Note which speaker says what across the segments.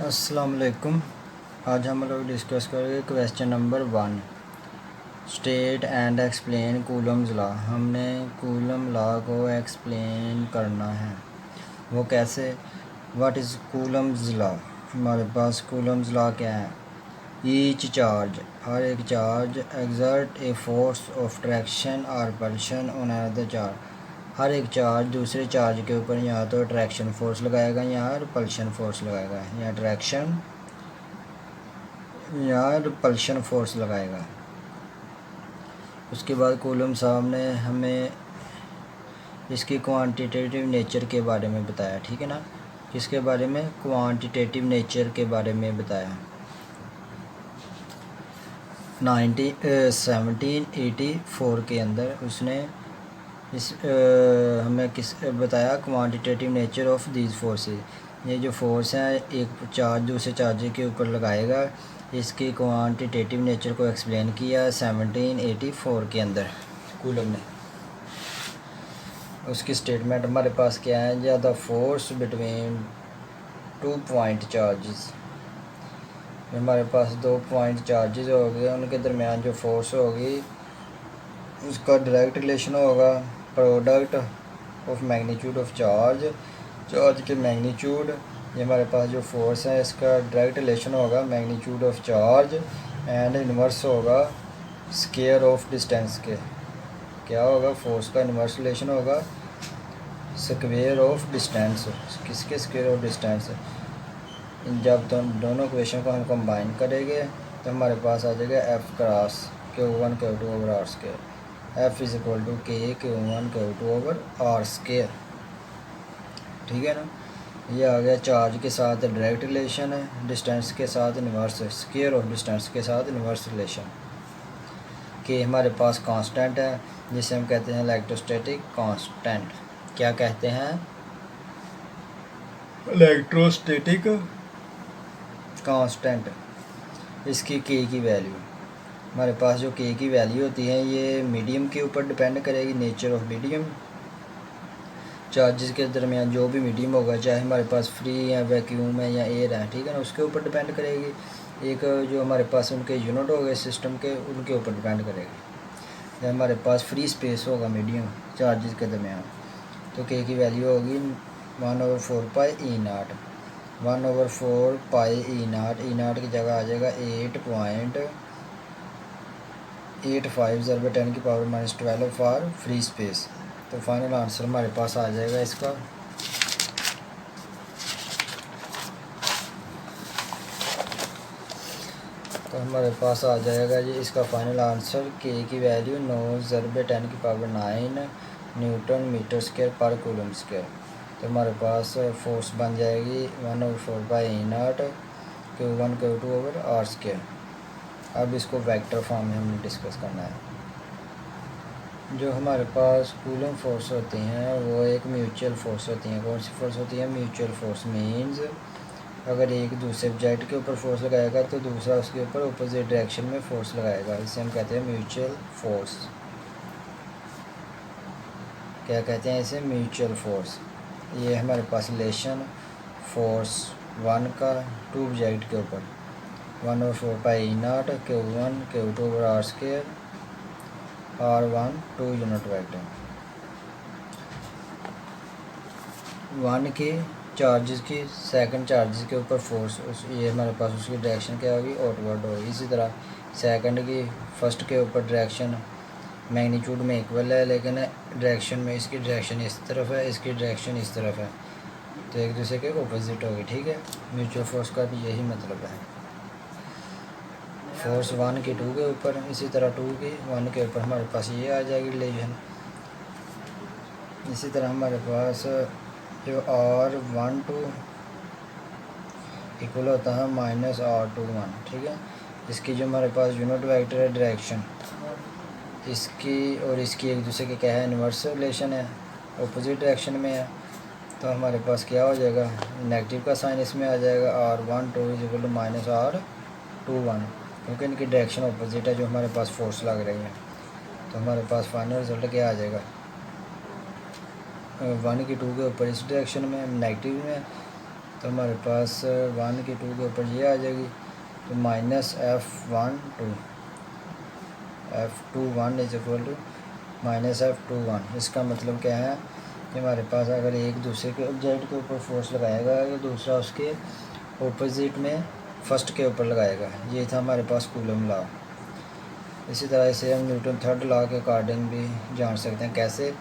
Speaker 1: अस्सलाम वालेकुम। आज हम लोग डिस्कस करेंगे question number 1, state and explain Coulomb's law. हमने कूलम लॉ को एक्सप्लेन करना है। वो कैसे? What is Coulomb's law? हमारे पास कूलम्स लॉ क्या है? ईच चार्ज, हर एक charge exert a force of attraction और पल्शन ऑन अनदर चार्ज। हर एक चार्ज दूसरे चार्ज के ऊपर या तो अट्रैक्शन फोर्स लगाएगा या रिपल्शन फोर्स लगाएगा, या अट्रैक्शन या रिपल्शन फोर्स लगाएगा। उसके बाद कूलम साहब ने हमें इसकी क्वांटिटेटिव नेचर के बारे में बताया, ठीक है ना। किसके बारे में? क्वांटिटेटिव नेचर के बारे में बताया। 1784 के अंदर उसने हमें बताया quantitative nature of these forces. ये जो फोर्स हैं एक चार्ज दूसरे चार्ज के ऊपर लगाएगा, इसकी क्वांटिटेटिव नेचर को एक्सप्लेन किया 1784 के अंदर कूलम ने। उसकी स्टेटमेंट हमारे पास क्या है? या the force between 2 point charges. हमारे पास 2 पॉइंट चार्जेस हो गए, उनके दरमियान जो फोर्स होगी उसका डायरेक्ट रिलेशन होगा product of magnitude of charge के मैग्नीट्यूड। ये हमारे पास जो फोर्स है इसका डायरेक्ट रिलेशन होगा magnitude of charge and inverse होगा स्क्वायर ऑफ डिस्टेंस के। क्या होगा? फोर्स का इन्वर्स रिलेशन होगा स्क्वायर ऑफ डिस्टेंस। किसके? Square of distance. जब दोनों इक्वेशन को हम कंबाइन करेंगे तो हमारे पास आ जाएगा F cross Q1 Q2 over R square. F is equal to K Q1 Q2 over R square, ठीक है ना। ये आ गया चार्ज के साथ डायरेक्ट रिलेशन है, डिस्टेंस के साथ इन्वर्स, स्क्वायर ऑफ डिस्टेंस के साथ इन्वर्स रिलेशन। के हमारे पास कांस्टेंट है जिसे हम कहते हैं इलेक्ट्रोस्टैटिक कांस्टेंट। क्या कहते हैं? Electrostatic constant. इसकी के की वैल्यू, हमारे पास जो के की वैल्यू होती है ये मीडियम के ऊपर डिपेंड करेगी, नेचर ऑफ मीडियम। चार्जेस के दरमियान जो भी मीडियम होगा, चाहे हमारे पास फ्री है, वैक्यूम है या एयर है, ठीक है ना, उसके ऊपर डिपेंड करेगी। एक जो हमारे पास उनके यूनिट हो गए सिस्टम के, उनके ऊपर डिपेंड करेगी। या हमारे पास फ्री स्पेस होगा मीडियम चार्जेस के दरमियान, तो के की वैल्यू होगी 1/4 पाई E0। 1/4 पाई E0 की जगह आ जाएगा 8.85 × 10⁻⁻12 फॉर फ्री स्पेस। तो फाइनल आंसर हमारे पास आ जाएगा इसका तो हमारे पास आ जाएगा जी इसका फाइनल आंसर के की वैल्यू 9 × 10⁻⁹ न्यूटन मीटर स्क्वायर पर कूलम स्क्वायर। तो हमारे पास फोर्स बन जाएगी 1/4 pi E0 Q1 Q2 over R square. अब इसको वेक्टर फॉर्म में हमने डिस्कस करना है। जो हमारे पास कूलम फोर्स होती हैं वो एक म्यूचुअल फोर्स होती हैं। कौन सी फोर्स होती है? Mutual force. मीन्स अगर एक दूसरे ऑब्जेक्ट के ऊपर फोर्स लगाएगा तो दूसरा उसके ऊपर अपोजिट डायरेक्शन में फोर्स लगाएगा, इसे हम कहते हैं म्यूचुअल फोर्स। क्या कहते हैं इसे? Mutual force. ये हमारे पास रिलेशन फोर्स 1 का 2 ऑब्जेक्ट के ऊपर 1/4 pi E0 Q1 Q2 over R square R1 2 unit vector. 1 के चार्जेस की सेकंड चार्जेस के ऊपर फोर्स, ये हमारे पास उसकी डायरेक्शन क्या होगी? आउटवर्ड होगी। इसी तरह सेकंड की फर्स्ट के ऊपर डायरेक्शन मैग्नीट्यूड में इक्वल है, लेकिन डायरेक्शन में इसकी डायरेक्शन इस तरफ है, इसकी डायरेक्शन इस तरफ है, तो एक दूसरे के ऑपोजिट होगी, ठीक है। म्यूचुअल फोर्स का भी यही मतलब है। फोर्स 1 की 2 के ऊपर, इसी तरह 2 की 1 के ऊपर हमारे पास ये आ जाएगी रिलेशन। इसी तरह हमारे पास जो R12 इक्वल होता है -R21, ठीक है। इसकी जो हमारे पास यूनिट वेक्टर है डायरेक्शन, इसकी और इसकी एक दूसरे के क्या है? इन्वर्स रिलेशन है, ऑपोजिट डायरेक्शन में है। तो हमारे पास क्या हो जाएगा? नेगेटिव का साइन इसमें आ जाएगा, R12 is equal to -R21, क्योंकि इनकी डायरेक्शन ऑपोजिट है जो हमारे पास फोर्स लग रही है। तो हमारे पास फाइनल रिजल्ट क्या आ जाएगा? 1 की 2 के ऊपर इस डायरेक्शन में नेगेटिव में तो हमारे पास 1 की 2 के ऊपर ये आ जाएगी, तो -F12 F21 is equal to -F21। इसका मतलब क्या है कि हमारे पास अगर एक दूसरे के ऑब्जेक्ट के ऊपर फोर्स लगाएगा तो दूसरा उसके ऑपोजिट में फर्स्ट के ऊपर लगाएगा। ये था हमारे पास कूलम लॉ। इसी तरह इसे हम न्यूटन थर्ड लॉ के अकॉर्डिंग भी जान सकते हैं। कैसे?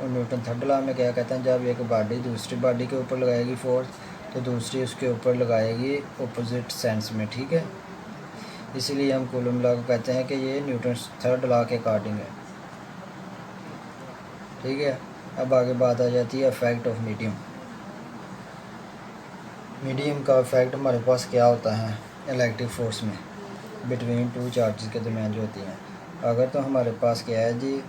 Speaker 1: न्यूटन थर्ड लॉ में क्या कहते हैं, जब एक बॉडी दूसरी बॉडी के ऊपर लगाएगी फोर्स तो दूसरी उसके ऊपर लगाएगी ऑपोजिट सेंस में, ठीक है। इसीलिए हम कूलम लॉ को कहते हैं कि ये न्यूटन थर्ड लॉ के अकॉर्डिंग है, ठीक है। अब आगे बात आ जाती है इफेक्ट ऑफ मीडियम। मीडियम का इफेक्ट हमारे पास क्या होता है इलेक्ट्रिक फोर्स में बिटवीन टू चार्जेस के दरमियान जो होती हैं। अगर तो हमारे पास क्या है जी,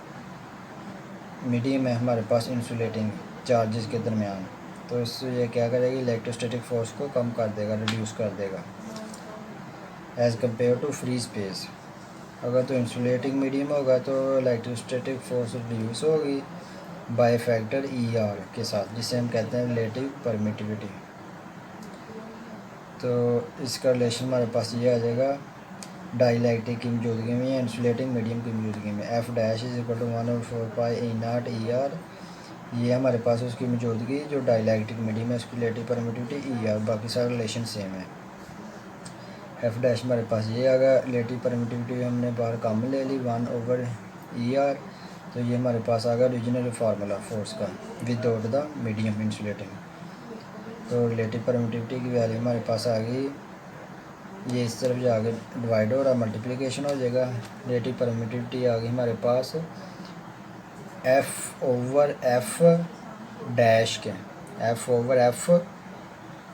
Speaker 1: मीडियम है हमारे पास इंसुलेटिंग चार्जेस के दरमियान, तो इससे ये क्या करेगी, इलेक्ट्रोस्टैटिक फोर्स को कम कर देगा, रिड्यूस कर देगा as compare to free space. अगर तो इंसुलेटिंग मीडियम होगा तो इलेक्ट्रोस्टैटिक फोर्स रिड्यूस होगी बाय फैक्टर ER के साथ, जिसे हम कहते हैं रिलेटिव परमिटिविटी। तो इसका रिलेशन हमारे पास ये आ जाएगा डाइलेक्ट्रिक की मौजूदगी में या इंसुलेटिंग मीडियम की मौजूदगी में F' is equal to 1/4πE0 ये हमारे पास उसकी मौजूदगी जो डाइलेक्ट्रिक मीडियम है उसकी रिलेटिव परमिटिविटी ER, बाकी सारा रिलेशन सेम है। F' हमारे पास ये आ गया, रिलेटिव परमिटिविटी हमने बाहर कम ले ली 1/ER, तो ये हमारे पास आ गया ओरिजिनल फार्मूला फोर्स का विदाउट द मीडियम इंसुलेटिंग। तो रिलेटिव परमिटिविटी की वैल्यू हमारे पास आ गई, ये इस तरफ जाके डिवाइड हो रहा, मल्टीप्लिकेशन हो जाएगा। रिलेटिव परमिटिविटी आ गई हमारे पास F/F डैश के F/F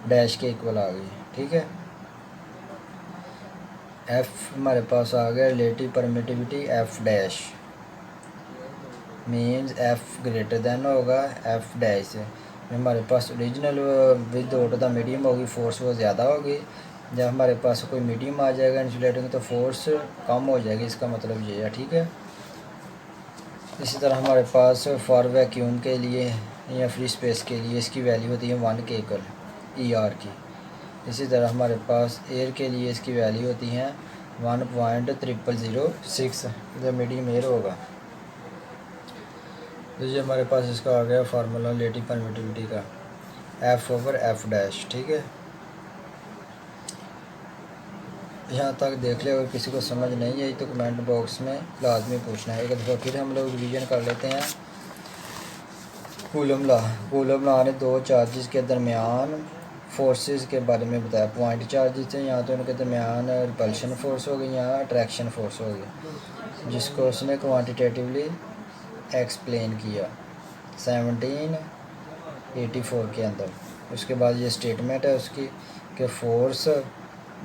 Speaker 1: डैश के इक्वल आ गई, ठीक है। F हमारे पास आ गया relative permittivity F' means F greater than होगा F' से। हमारे पास ओरिजिनल विदाउट द मीडियम होगी, फोर्स वो ज़्यादा होगी। जब हमारे पास कोई मीडियम आ जाएगा इंसुलेटिंग तो फोर्स कम हो जाएगी, इसका मतलब ये है, ठीक है। इसी तरह हमारे पास फॉर वैक्यूम के लिए या फ्री स्पेस के लिए इसकी वैल्यू होती है 1 केकल ER की। इसी तरह हमारे पास एयर के लिए इसकी वैल्यू होती है 1.0006 जब मीडियम एयर होगा। तो ये हमारे पास इसका आ गया फार्मूला रिलेटिव परमिटिविटी का F/F', ठीक है। यहाँ तक देख ले, अगर किसी को समझ नहीं आई तो कमेंट बॉक्स में लाजमी पूछना है। एक दफ़ा फिर हम लोग रिवीजन कर लेते हैं। कूलम लॉ ने दो चार्जेस के दरमियान फोर्सेस के बारे में बताया। पॉइंट चार्जेस थे, यहाँ तो उनके दरमियान रिपल्शन फोर्स हो गई, यहाँ अट्रैक्शन फोर्स हो गई, जिसको उसने क्वांटिटेटिवली एक्सप्लेन किया 1784 के अंदर। उसके बाद ये स्टेटमेंट है उसकी कि force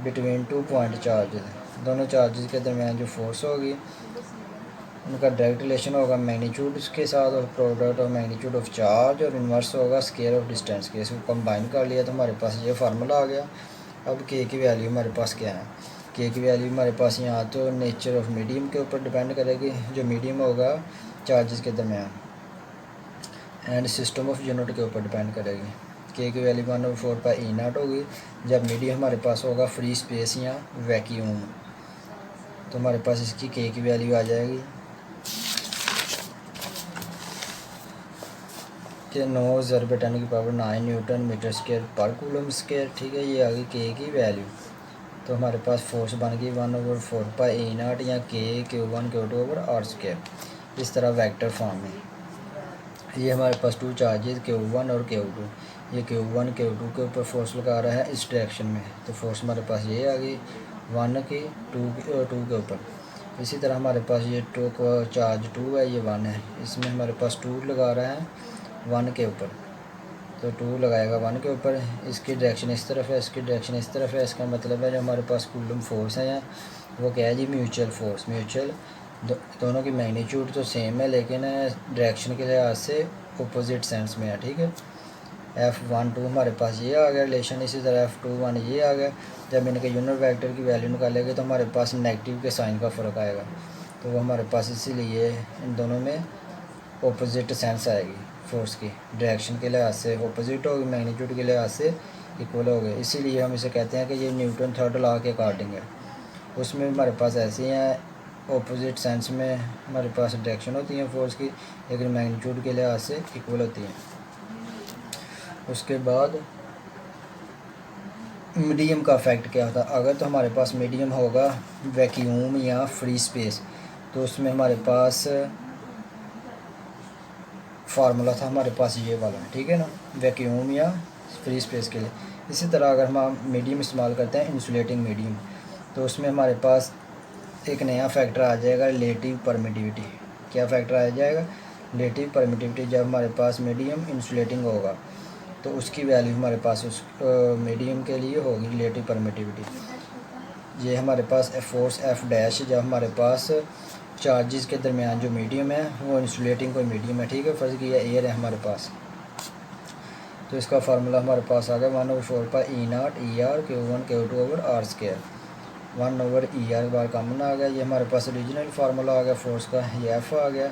Speaker 1: between two point charges, दोनों चार्जेस के दरमियान जो फोर्स होगी उनका डायरेक्ट रिलेशन होगा मैग्नीट्यूड के साथ और product of magnitude of charge, और इन्वर्स होगा स्केयर ऑफ डिस्टेंस के। इसको कंबाइन कर लिया तो हमारे पास ये फार्मूला आ गया। अब के की वैल्यू हमारे पास क्या है, के की वैल्यू हमारे पास यहाँ तो नेचर ऑफ मीडियम के ऊपर डिपेंड करेगी, जो मीडियम होगा चार्जेस के दरमियान, एंड सिस्टम ऑफ यूनिट के ऊपर डिपेंड करेगी। के की वैल्यू 1/4πE0 होगी जब मीडियम हमारे पास होगा फ्री स्पेस या वैक्यूम, तो हमारे पास इसकी के की वैल्यू आ जाएगी कि 9 × 10⁹ न्यूटन मीटर स्क्वायर पर कूलम स्क्वायर, ठीक है। ये आ गई के की वैल्यू। तो हमारे पास फोर्स बन गई 1/4πE0 या Q1 Q2/r², इस तरह वेक्टर फॉर्म में। ये हमारे पास टू चार्जेस Q1 और Q2, ये Q1 Q2 के ऊपर फोर्स लगा रहा है इस डायरेक्शन में, तो फोर्स हमारे पास ये आ गई 1 की 2 के ऊपर। इसी तरह हमारे पास ये चार्ज 2 है, ये 1 है, इसमें हमारे पास 2 लगा रहा है 1 के ऊपर, तो 2 लगाएगा 1 के ऊपर। इसकी डायरेक्शन इस तरफ है, इसकी डायरेक्शन इस तरफ है। इसका मतलब है जो हमारे पास कूलम फोर्स है वो क्या है जी, म्यूचुअल फोर्स। दोनों की मैग्नीट्यूड तो सेम है लेकिन डायरेक्शन के लिहाज से अपोजिट सेंस में है, ठीक है। F12 हमारे पास ये आ गया रिलेशन। इसी तरह F21 ये आ गया। जब इनके यूनिट वेक्टर की वैल्यू निकालेंगे तो हमारे पास नेगेटिव के साइन का फ़र्क आएगा, तो वो हमारे पास इसीलिए इन दोनों में अपोजिट सेंस आएगी फोर्स की, डायरेक्शन के लिहाज से अपोजिट होगी, मैग्नीट्यूड के लिहाज से इक्वल हो गए, इसीलिए हम इसे कहते हैं कि ये न्यूटन थर्ड लॉ के अकॉर्डिंग है। उसमें हमारे पास ऐसे हैं ऑपोजिट सेंस में हमारे पास डायरेक्शन होती है फोर्स की, लेकिन मैग्नीट्यूड के लिहाज से इक्वल होती हैं। उसके बाद मीडियम का इफेक्ट क्या होता है? अगर तो हमारे पास मीडियम होगा वैक्यूम या फ्री स्पेस, तो उसमें हमारे पास फार्मूला था हमारे पास ये वाला, ठीक है ना, वैक्यूम या फ्री स्पेस के लिए। इसी तरह अगर हम मीडियम इस्तेमाल करते हैं इंसुलेटिंग मीडियम, तो उसमें हमारे पास एक नया फैक्टर आ जाएगा रिलेटिव परमिटिविटी। क्या फैक्टर आ जाएगा? Relative permittivity. जब हमारे पास मीडियम इंसुलेटिंग होगा तो उसकी वैल्यू हमारे पास उस मीडियम के लिए होगी रिलेटिव परमिटिविटी। ये हमारे पास फोर्स एफ डैश जब हमारे पास चार्जेस के दरमियान जो मीडियम है वो इंसुलेटिंग कोई मीडियम है, ठीक है, फर्ज किया एयर है हमारे पास, तो इसका फार्मूला हमारे पास आ गया 1/4 E0 Q1 Q2 over R square, 1/ER bar common आ गया। ये हमारे पास ओरिजिनल फार्मूला आ गया फोर्स का, ये एफ आ गया।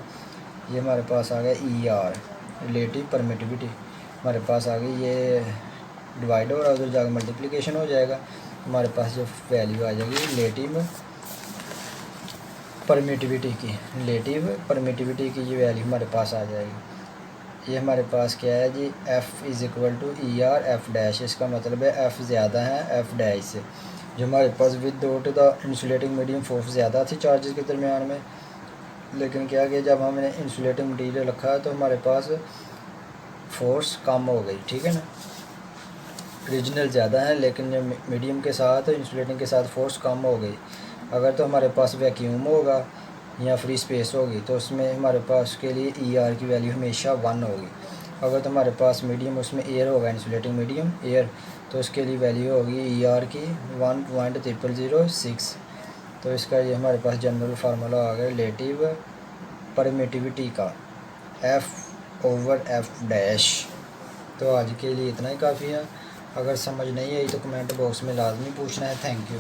Speaker 1: ये हमारे पास आ गया ER रिलेटिव परमिटिविटी हमारे पास आ गई, ये डिवाइड हो रहा है उधर जाकर मल्टीप्लिकेशन हो जाएगा, हमारे पास जो वैल्यू आ जाएगी रिलेटिव परमिटिविटी की, रिलेटिव परमिटिविटी की ये वैल्यू हमारे पास आ जाएगी। ये हमारे पास क्या है जी, F is equal to ER F dash, इसका मतलब है F ज़्यादा है F डैश से। जो हमारे पास without the insulating medium force ज़्यादा थी चार्जेस के दरमियान में, लेकिन क्या किया जब हमने इंसुलेटिंग मटीरियल रखा तो हमारे पास फोर्स कम हो गई, ठीक है ना, ओरिजिनल ज़्यादा है लेकिन मीडियम के साथ इंसुलेटिंग के साथ फोर्स कम हो गई। अगर तो हमारे पास वैक्यूम होगा या फ्री स्पेस होगी तो उसमें हमारे पास के लिए ER की वैल्यू हमेशा 1 होगी। अगर तो हमारे पास मीडियम उसमें एयर होगा, इंसुलेटिंग मीडियम एयर, तो उसके लिए वैल्यू होगी ER की 1.0006। तो इसका ये हमारे पास जनरल फार्मूला आ गया रिलेटिव परमिटिविटी का F/F डैश। तो आज के लिए इतना ही काफ़ी है। अगर समझ नहीं आई तो कमेंट बॉक्स में लाजमी पूछना है। Thank you.